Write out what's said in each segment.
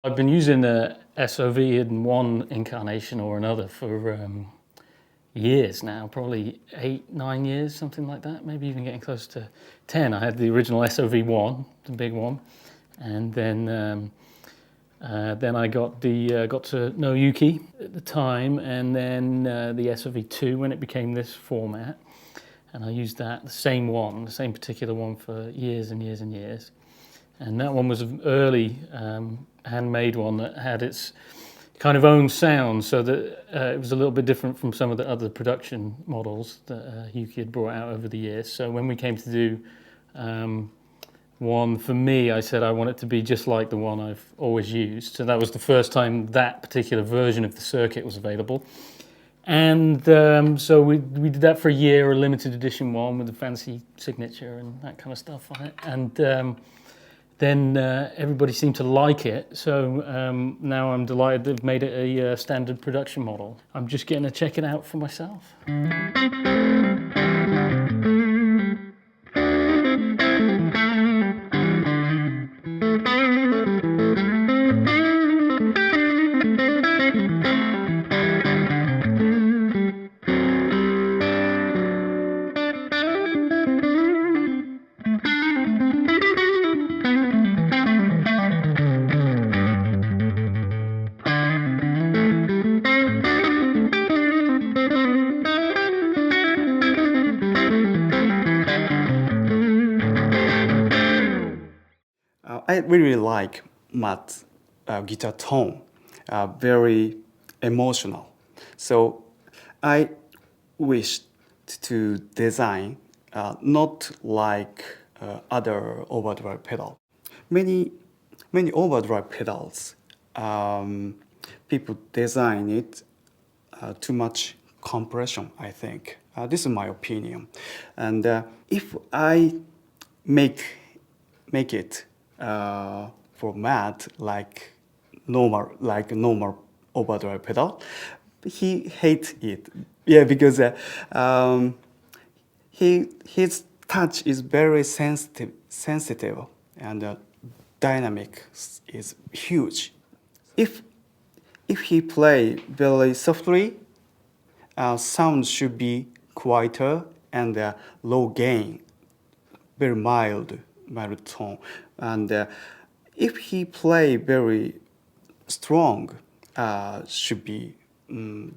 I've been using the SOV in one incarnation or another for years now, probably 8, 9 years, something like that, maybe even getting close to 10. I had the original SOV1, the big one, and then I got to know Yuki at the time, and then the SOV2 when it became this format, and I used the same particular one for years and years and years. And that one was an early handmade one that had its kind of own sound, so that it was a little bit different from some of the other production models that Yuki had brought out over the years. So when we came to do one for me, I said I want it to be just like the one I've always used. So that was the first time that particular version of the circuit was available. And so we did that for a year, a limited edition one with a fancy signature and that kind of stuff on it. And then everybody seemed to like it, so now I'm delighted they've made it a standard production model. I'm just getting to check it out for myself. I really like Matt's guitar tone, very emotional. So I wished to design not like other overdrive pedal. Many overdrive pedals, people design it too much compression, I think. This is my opinion. And if I make it for Matt like normal overdrive pedal, he hates it. Yeah, because his touch is very sensitive and dynamic is huge. If he play very softly, sound should be quieter and low gain, very mild tone. And if he play very strong, should be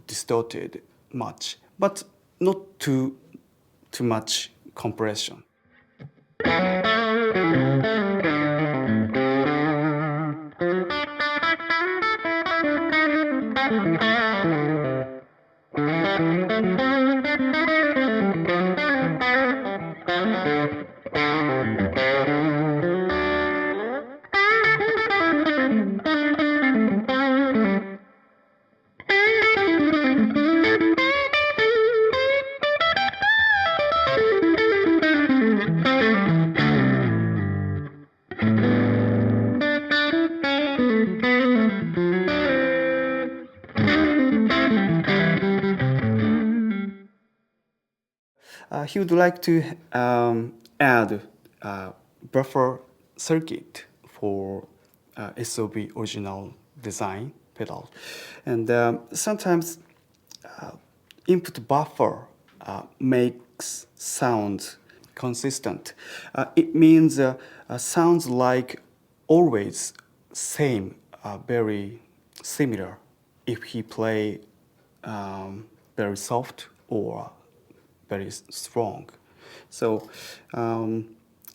distorted much, but not too much compression. He would like to add buffer circuit for SOV original design pedal. And sometimes input buffer makes sound consistent. It means sounds like always same, very similar if he play very soft or very strong. So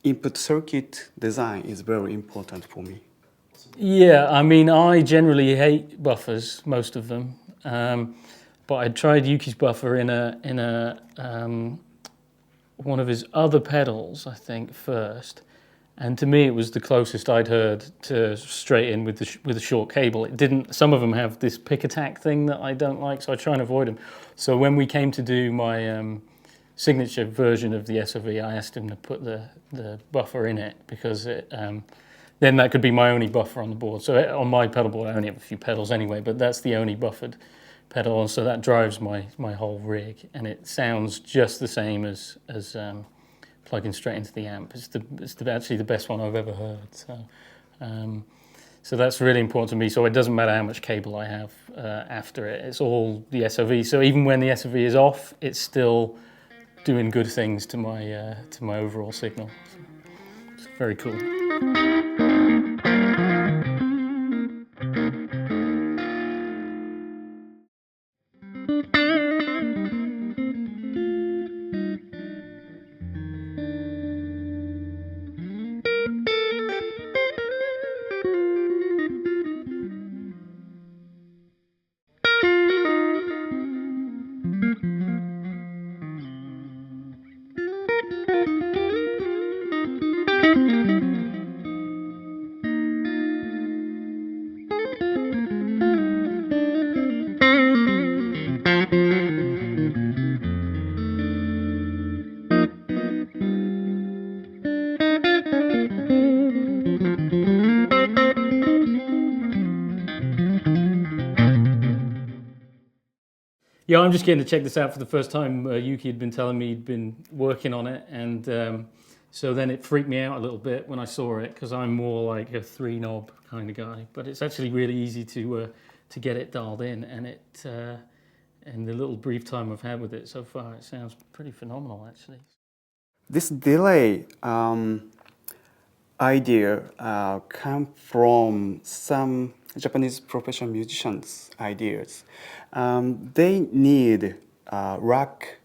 input circuit design is very important for me. Yeah, I mean, I generally hate buffers, most of them, but I tried Yuki's buffer in one of his other pedals, I think, first, and to me it was the closest I'd heard to straight in with a short cable. It didn't. Some of them have this pick attack thing that I don't like, so I try and avoid them. So when we came to do my signature version of the SOV, I asked him to put the buffer in it because then that could be my only buffer on the board. So on my pedal board, I only have a few pedals anyway, but that's the only buffered pedal, and so that drives my whole rig, and it sounds just the same as plugging straight into the amp. It's actually the best one I've ever heard. So that's really important to me. So it doesn't matter how much cable I have after it. It's all the SOV. So even when the SOV is off, it's still doing good things to my overall signal. So it's very cool. Yeah, I'm just getting to check this out for the first time. Yuki had been telling me he'd been working on it, and so then it freaked me out a little bit when I saw it, because I'm more like a 3-knob kind of guy. But it's actually really easy to get it dialed in, and in the little brief time I've had with it so far, it sounds pretty phenomenal, actually. This delay idea come from some Japanese professional musicians' ideas. They need rack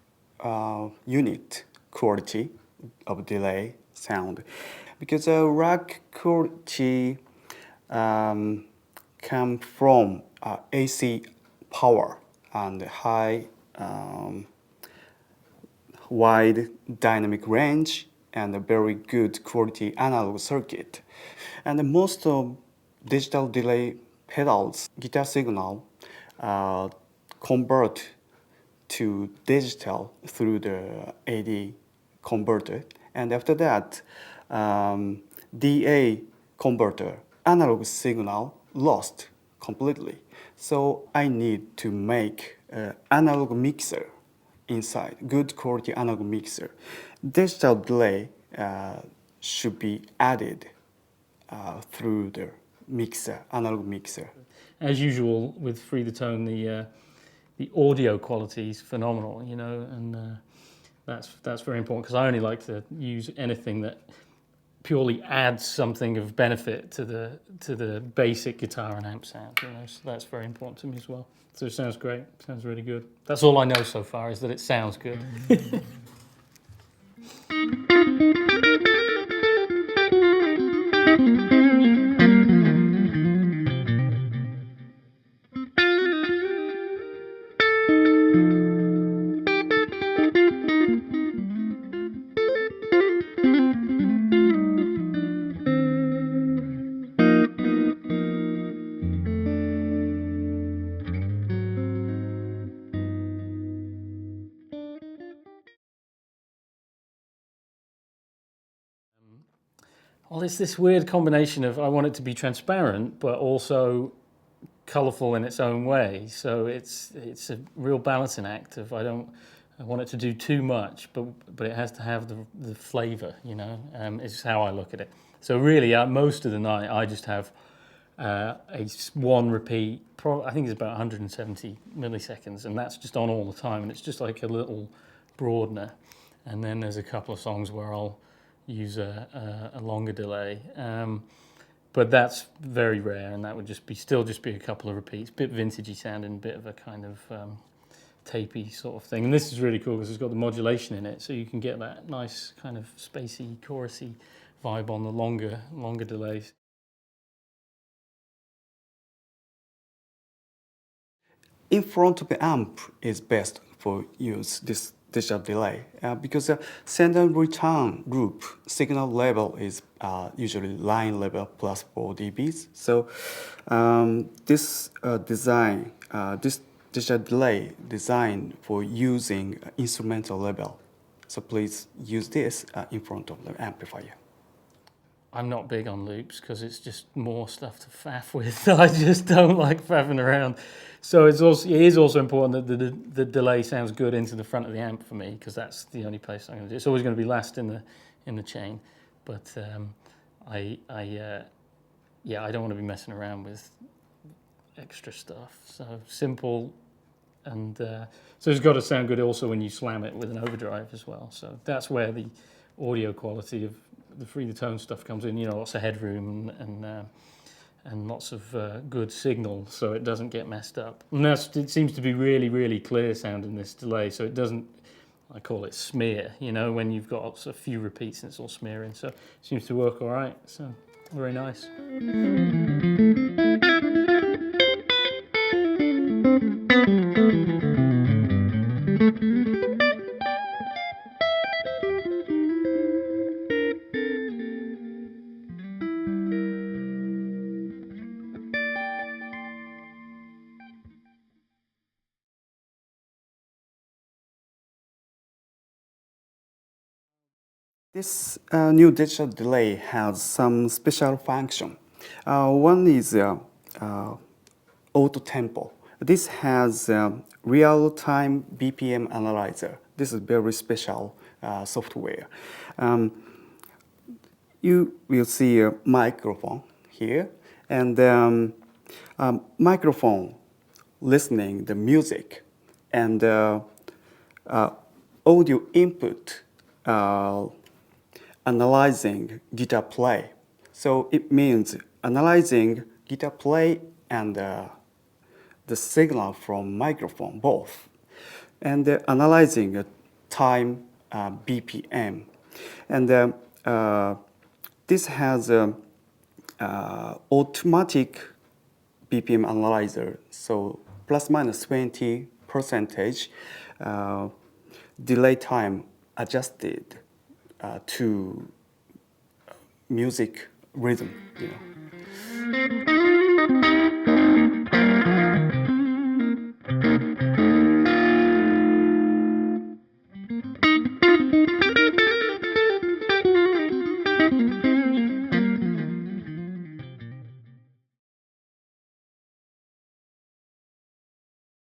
unit quality of delay sound, because rack quality come from AC power and high wide dynamic range and a very good quality analog circuit. And most of digital delay pedals, guitar signal, convert to digital through the AD converter. And after that, DA converter, analog signal lost completely. So I need to make an analog mixer inside, good quality analog mixer. Digital delay should be added through the mixer, analog mixer. As usual with Free the Tone, the audio quality is phenomenal, you know, and that's very important, because I only like to use anything that purely adds something of benefit to the basic guitar and amp sound, you know. So that's very important to me as well. So it sounds great, sounds really good. That's all I know so far, is that it sounds good. Well, it's this weird combination of, I want it to be transparent, but also colourful in its own way. So it's a real balancing act of, I want it to do too much, but it has to have the flavour, you know, is how I look at it. So really, most of the night, I just have one repeat, I think it's about 170 milliseconds, and that's just on all the time, and it's just like a little broadener. And then there's a couple of songs where I'll use a longer delay, but that's very rare, and that would still just be a couple of repeats, bit vintagey sounding, bit of a kind of tapey sort of thing. And this is really cool because it's got the modulation in it, so you can get that nice kind of spacey, chorusy vibe on the longer delays. In front of the amp is best for use this digital delay because the send and return loop signal level is usually line level plus 4 dBs. So this digital delay designed for using instrumental level So please use this in front of the amplifier. I'm not big on loops because it's just more stuff to faff with. I just don't like faffing around. So it is also important that the delay sounds good into the front of the amp for me, because that's the only place I'm going to do. It's always going to be last in the chain, but I don't want to be messing around with extra stuff. So simple, and so it's got to sound good also when you slam it with an overdrive as well. So that's where the audio quality of the free the tone stuff comes in. You know, lots of headroom and lots of good signal, so it doesn't get messed up. And it seems to be really, really clear sound in this delay, so it doesn't, I call it smear, you know, when you've got a few repeats and it's all smearing. So it seems to work all right, so very nice. This new digital delay has some special function. One is auto tempo. This has real-time BPM analyzer. This is very special software. You will see a microphone here, and microphone listening the music, and audio input analyzing guitar play. So it means analyzing guitar play and the signal from microphone both, and analyzing time BPM. And this has automatic BPM analyzer, so plus minus 20% delay time adjusted to music rhythm, you know.